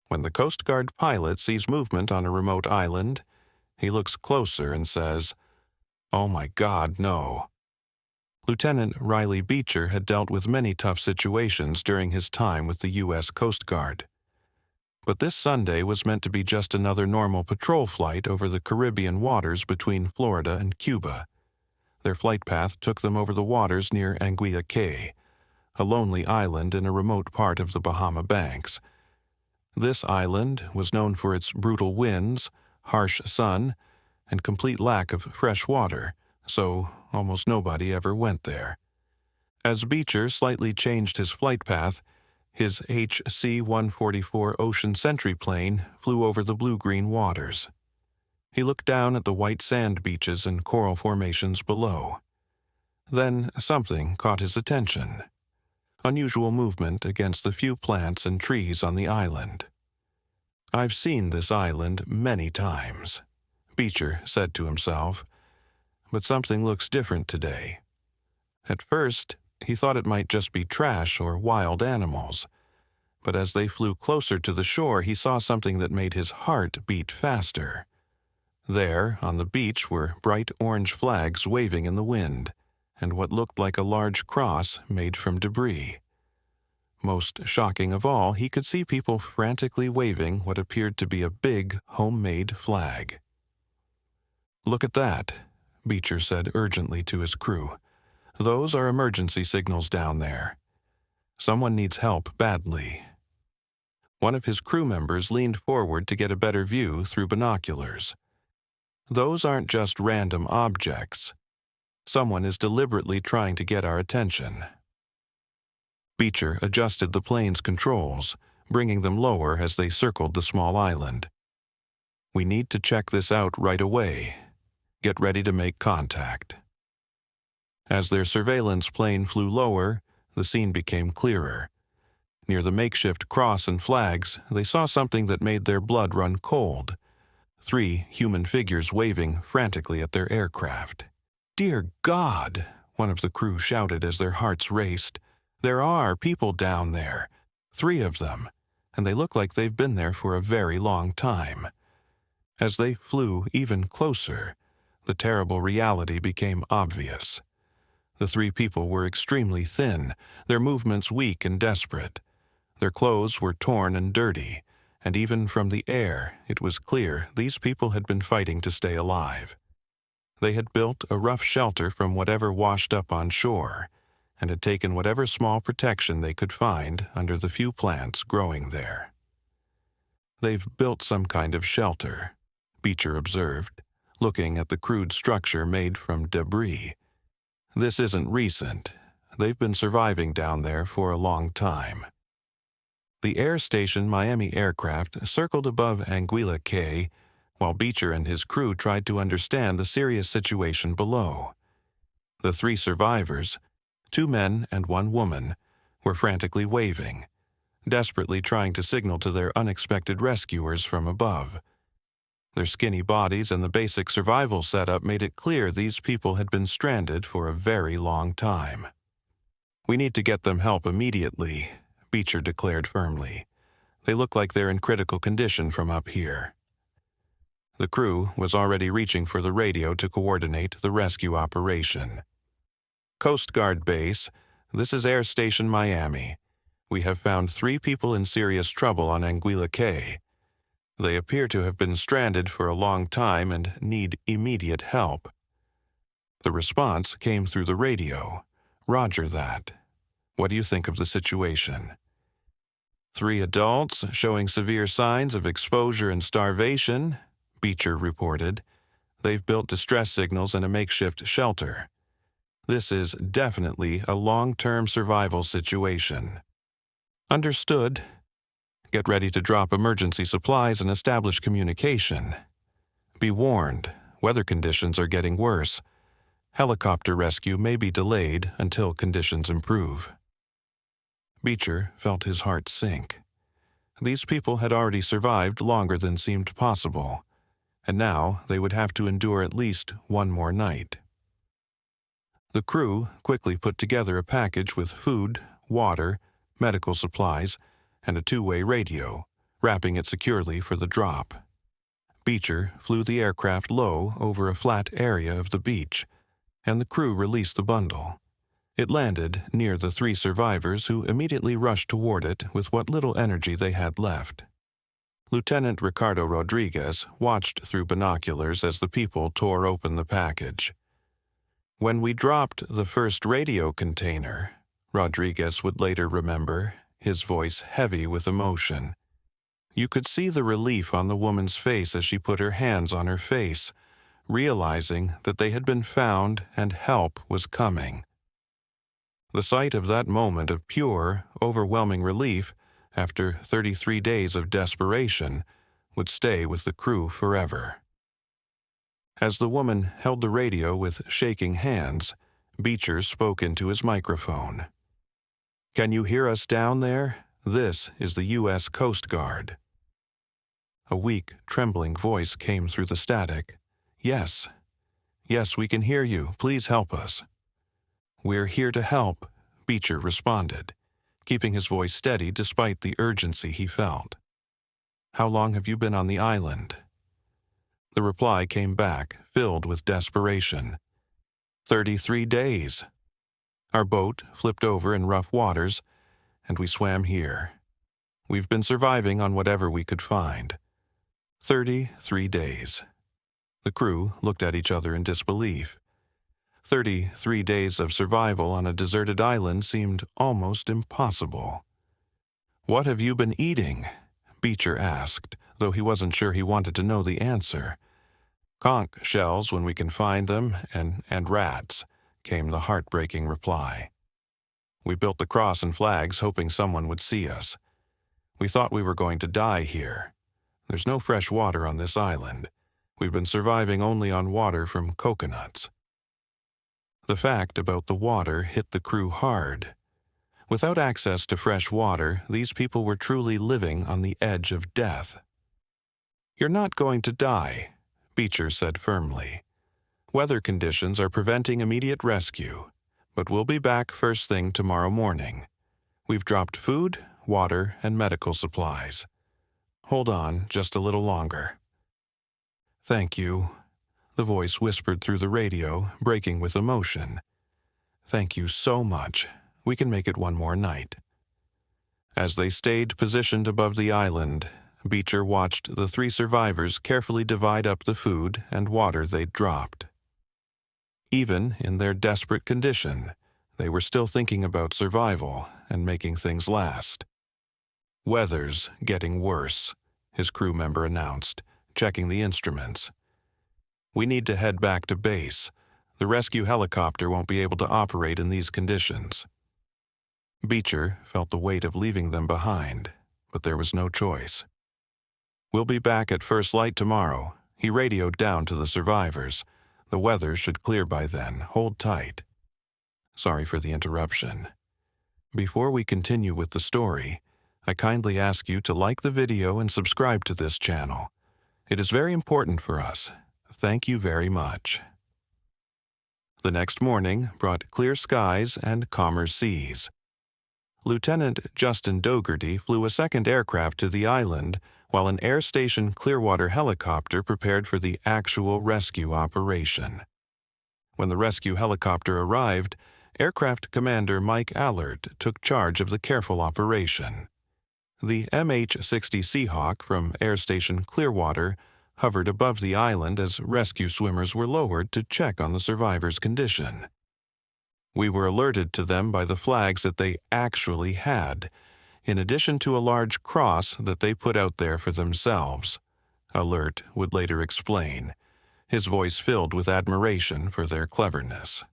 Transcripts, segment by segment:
When the Coast Guard pilot sees movement on a remote island, he looks closer and says, "Oh my God, no." Lieutenant Riley Beecher had dealt with many tough situations during his time with the U.S. Coast Guard. But this Sunday was meant to be just another normal patrol flight over the Caribbean waters between Florida and Cuba. Their flight path took them over the waters near Anguilla Cay, a lonely island in a remote part of the Bahama Banks. This island was known for its brutal winds, harsh sun, and complete lack of fresh water, so almost nobody ever went there. As Beecher slightly changed his flight path, his HC-144 Ocean Sentry plane flew over the blue-green waters. He looked down at the white sand beaches and coral formations below. Then something caught his attention. Unusual movement against the few plants and trees on the island. "I've seen this island many times," Beecher said to himself, "but something looks different today." At first, he thought it might just be trash or wild animals, but as they flew closer to the shore, he saw something that made his heart beat faster. There, on the beach, were bright orange flags waving in the wind, and what looked like a large cross made from debris. Most shocking of all, he could see people frantically waving what appeared to be a big, homemade flag. "Look at that," Beecher said urgently to his crew. "Those are emergency signals down there. Someone needs help badly." One of his crew members leaned forward to get a better view through binoculars. "Those aren't just random objects. Someone is deliberately trying to get our attention." Beecher adjusted the plane's controls, bringing them lower as they circled the small island. "We need to check this out right away. Get ready to make contact." As their surveillance plane flew lower, the scene became clearer. Near the makeshift cross and flags, they saw something that made their blood run cold. 3 human figures waving frantically at their aircraft. "Dear God!" one of the crew shouted as their hearts raced. "There are people down there. 3 of them, and they look like they've been there for a very long time." As they flew even closer, the terrible reality became obvious. The 3 people were extremely thin, their movements weak and desperate. Their clothes were torn and dirty, and even from the air, it was clear these people had been fighting to stay alive. They had built a rough shelter from whatever washed up on shore, and had taken whatever small protection they could find under the few plants growing there. "They've built some kind of shelter," Beecher observed, looking at the crude structure made from debris. "This isn't recent. They've been surviving down there for a long time." The Air Station Miami aircraft circled above Anguilla Cay, while Beecher and his crew tried to understand the serious situation below. The 3 survivors, 2 men and 1 woman, were frantically waving, desperately trying to signal to their unexpected rescuers from above. Their skinny bodies and the basic survival setup made it clear these people had been stranded for a very long time. "We need to get them help immediately," Beecher declared firmly. "They look like they're in critical condition from up here." The crew was already reaching for the radio to coordinate the rescue operation. "Coast Guard Base, this is Air Station Miami. We have found 3 people in serious trouble on Anguilla Cay. They appear to have been stranded for a long time and need immediate help." The response came through the radio. "Roger that. What do you think of the situation?" 3 adults showing severe signs of exposure and starvation," Beecher reported. "They've built distress signals and a makeshift shelter. This is definitely a long-term survival situation." "Understood. Get ready to drop emergency supplies and establish communication. Be warned, weather conditions are getting worse. Helicopter rescue may be delayed until conditions improve." Beecher felt his heart sink. These people had already survived longer than seemed possible, and now they would have to endure at least 1 more night. The crew quickly put together a package with food, water, medical supplies, and a 2-way radio, wrapping it securely for the drop. Beecher flew the aircraft low over a flat area of the beach, and the crew released the bundle. It landed near the 3 survivors, who immediately rushed toward it with what little energy they had left. Lieutenant Ricardo Rodriguez watched through binoculars as the people tore open the package. When we dropped the first radio container, Rodriguez would later remember, his voice heavy with emotion. You could see the relief on the woman's face as she put her hands on her face, realizing that they had been found and help was coming. The sight of that moment of pure, overwhelming relief after 33 days of desperation would stay with the crew forever. As the woman held the radio with shaking hands, Beecher spoke into his microphone. "Can you hear us down there? This is the U.S. Coast Guard." A weak, trembling voice came through the static. "Yes. Yes, we can hear you. Please help us." "We're here to help," Beecher responded, keeping his voice steady despite the urgency he felt. "How long have you been on the island?" The reply came back, filled with desperation. 33 days. Our boat flipped over in rough waters, and we swam here. We've been surviving on whatever we could find. 33 days. The crew looked at each other in disbelief. 33 days of survival on a deserted island seemed almost impossible. "What have you been eating?" Beecher asked, though he wasn't sure he wanted to know the answer. "Conch shells when we can find them, and rats," came the heartbreaking reply. "We built the cross and flags hoping someone would see us. We thought we were going to die here. There's no fresh water on this island. We've been surviving only on water from coconuts." The fact about the water hit the crew hard. Without access to fresh water, these people were truly living on the edge of death. "You're not going to die," Beecher said firmly. "Weather conditions are preventing immediate rescue, but we'll be back first thing tomorrow morning. We've dropped food, water, and medical supplies. Hold on just a little longer." "Thank you," the voice whispered through the radio, breaking with emotion. "Thank you so much. We can make it one more night." As they stayed positioned above the island, Beecher watched the 3 survivors carefully divide up the food and water they'd dropped. Even in their desperate condition, they were still thinking about survival and making things last. "Weather's getting worse," his crew member announced, checking the instruments. "We need to head back to base. The rescue helicopter won't be able to operate in these conditions." Beecher felt the weight of leaving them behind, but there was no choice. "We'll be back at first light tomorrow," he radioed down to the survivors. "The weather should clear by then. Hold tight." Sorry for the interruption. Before we continue with the story, I kindly ask you to like the video and subscribe to this channel. It is very important for us. Thank you very much. The next morning brought clear skies and calmer seas. Lieutenant Justin Dougherty flew a second aircraft to the island while an Air Station Clearwater helicopter prepared for the actual rescue operation. When the rescue helicopter arrived, Aircraft Commander Mike Allard took charge of the careful operation. The MH-60 Seahawk from Air Station Clearwater hovered above the island as rescue swimmers were lowered to check on the survivors' condition. We were alerted to them by the flags that they actually had, in addition to a large cross that they put out there for themselves, Alert would later explain, his voice filled with admiration for their cleverness.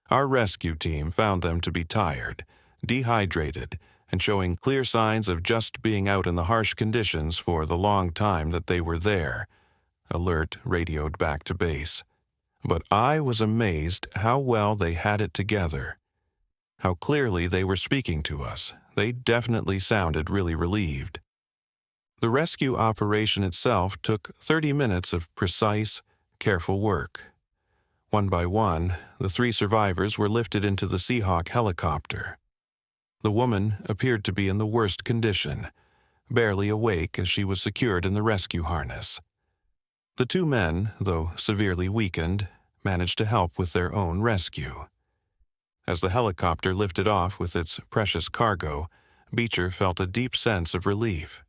Our rescue team found them to be tired, dehydrated, and showing clear signs of just being out in the harsh conditions for the long time that they were there, Alert radioed back to base. But I was amazed how well they had it together. How clearly they were speaking to us. They definitely sounded really relieved. The rescue operation itself took 30 minutes of precise, careful work. One by one, the 3 survivors were lifted into the Seahawk helicopter. The woman appeared to be in the worst condition, barely awake as she was secured in the rescue harness. The two men, though severely weakened, managed to help with their own rescue. As the helicopter lifted off with its precious cargo, Beecher felt a deep sense of relief.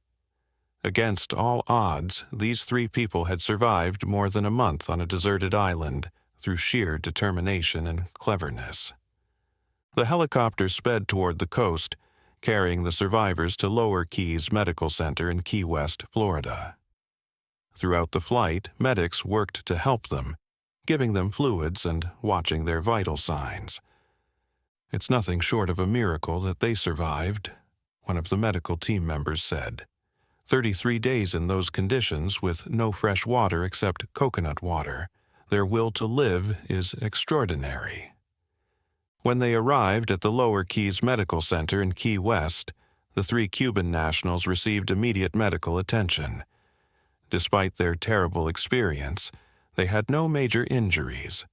Against all odds, these three people had survived more than a month on a deserted island through sheer determination and cleverness. The helicopter sped toward the coast, carrying the survivors to Lower Keys Medical Center in Key West, Florida. Throughout the flight, medics worked to help them, giving them fluids and watching their vital signs. "It's nothing short of a miracle that they survived," one of the medical team members said. 33 days in those conditions with no fresh water except coconut water. Their will to live is extraordinary. When they arrived at the Lower Keys Medical Center in Key West, the three Cuban nationals received immediate medical attention. Despite their terrible experience, they had no major injuries,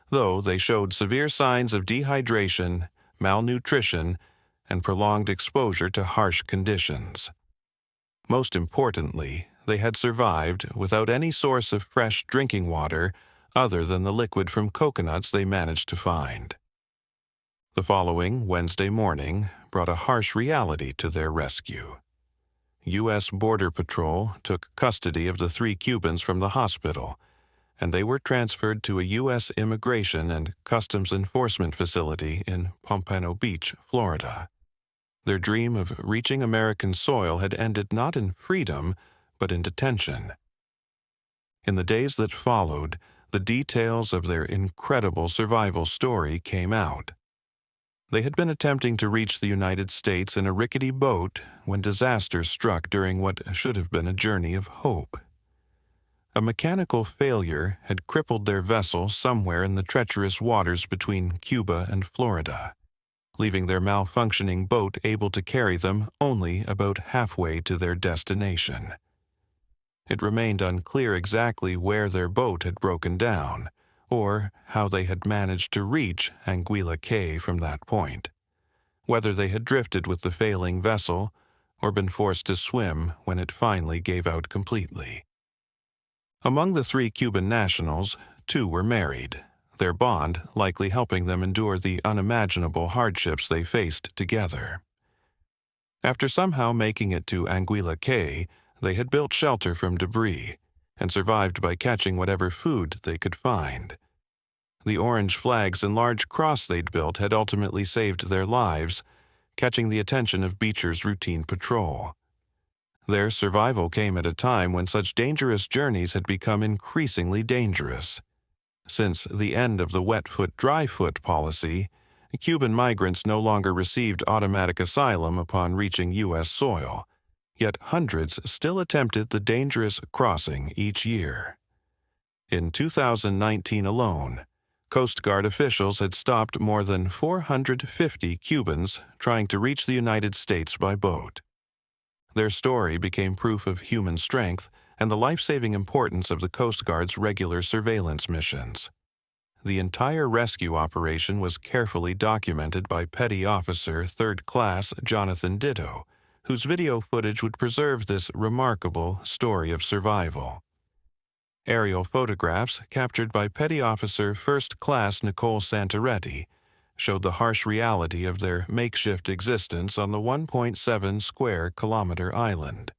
though they showed severe signs of dehydration, malnutrition, and prolonged exposure to harsh conditions. Most importantly, they had survived without any source of fresh drinking water other than the liquid from coconuts they managed to find. The following Wednesday morning brought a harsh reality to their rescue. U.S. Border Patrol took custody of the three Cubans from the hospital, and they were transferred to a U.S. Immigration and Customs Enforcement facility in Pompano Beach, Florida. Their dream of reaching American soil had ended not in freedom, but in detention. In the days that followed, the details of their incredible survival story came out. They had been attempting to reach the United States in a rickety boat when disaster struck during what should have been a journey of hope. A mechanical failure had crippled their vessel somewhere in the treacherous waters between Cuba and Florida, leaving their malfunctioning boat able to carry them only about halfway to their destination. It remained unclear exactly where their boat had broken down, or how they had managed to reach Anguilla Cay from that point, whether they had drifted with the failing vessel or been forced to swim when it finally gave out completely. Among the three Cuban nationals, two were married, their bond likely helping them endure the unimaginable hardships they faced together. After somehow making it to Anguilla Cay, they had built shelter from debris and survived by catching whatever food they could find. The orange flags and large cross they'd built had ultimately saved their lives, catching the attention of Beecher's routine patrol. Their survival came at a time when such dangerous journeys had become increasingly dangerous. Since the end of the wet foot, dry foot policy, Cuban migrants no longer received automatic asylum upon reaching U.S. soil, yet hundreds still attempted the dangerous crossing each year. In 2019 alone, Coast Guard officials had stopped more than 450 Cubans trying to reach the United States by boat. Their story became proof of human strength and the life-saving importance of the Coast Guard's regular surveillance missions. The entire rescue operation was carefully documented by Petty Officer 3rd Class Jonathan Ditto, whose video footage would preserve this remarkable story of survival. Aerial photographs captured by Petty Officer 1st Class Nicole Santoretti showed the harsh reality of their makeshift existence on the 1.7 square kilometer island.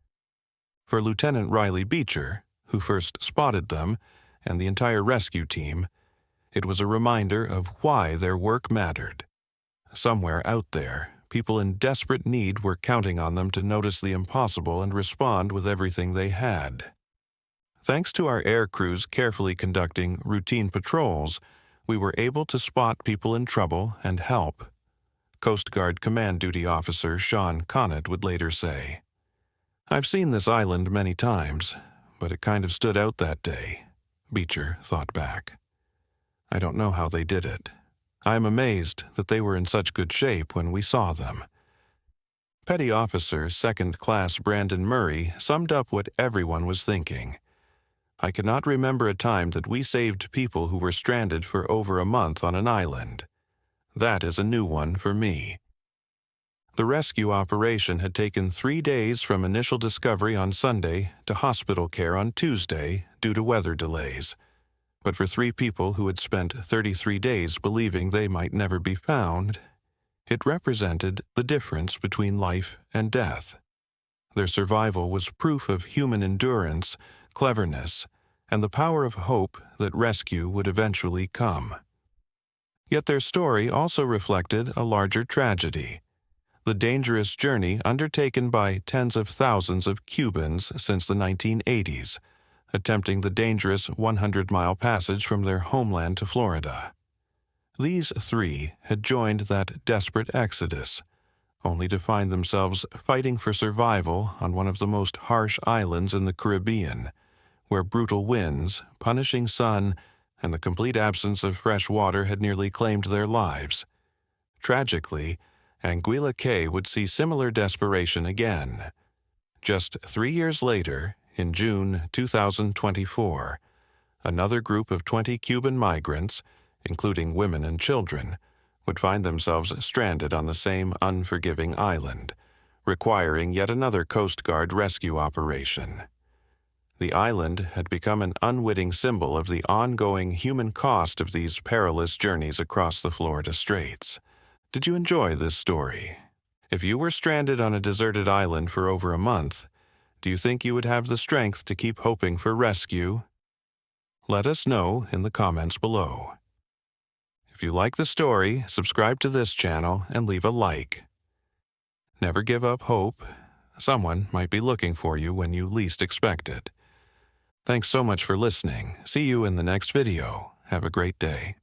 For Lieutenant Riley Beecher, who first spotted them, and the entire rescue team, it was a reminder of why their work mattered. Somewhere out there, people in desperate need were counting on them to notice the impossible and respond with everything they had. Thanks to our air crews carefully conducting routine patrols, we were able to spot people in trouble and help, Coast Guard Command Duty Officer Sean Connett would later say. "I've seen this island many times, but it kind of stood out that day," Beecher thought back. "I don't know how they did it. I'm amazed that they were in such good shape when we saw them." Petty Officer 2nd Class Brandon Murray summed up what everyone was thinking. "I cannot remember a time that we saved people who were stranded for over a month on an island. That is a new one for me." The rescue operation had taken 3 days from initial discovery on Sunday to hospital care on Tuesday due to weather delays. But for 3 people who had spent 33 days believing they might never be found, it represented the difference between life and death. Their survival was proof of human endurance, cleverness, and the power of hope that rescue would eventually come. Yet their story also reflected a larger tragedy: the dangerous journey undertaken by tens of thousands of Cubans since the 1980s, attempting the dangerous 100-mile passage from their homeland to Florida. These 3 had joined that desperate exodus, only to find themselves fighting for survival on one of the most harsh islands in the Caribbean, where brutal winds, punishing sun, and the complete absence of fresh water had nearly claimed their lives. Tragically, Anguilla Cay would see similar desperation again. Just 3 years later, in June 2024, another group of 20 Cuban migrants, including women and children, would find themselves stranded on the same unforgiving island, requiring yet another Coast Guard rescue operation. The island had become an unwitting symbol of the ongoing human cost of these perilous journeys across the Florida Straits. Did you enjoy this story? If you were stranded on a deserted island for over a month, do you think you would have the strength to keep hoping for rescue? Let us know in the comments below. If you like the story, subscribe to this channel and leave a like. Never give up hope. Someone might be looking for you when you least expect it. Thanks so much for listening. See you in the next video. Have a great day.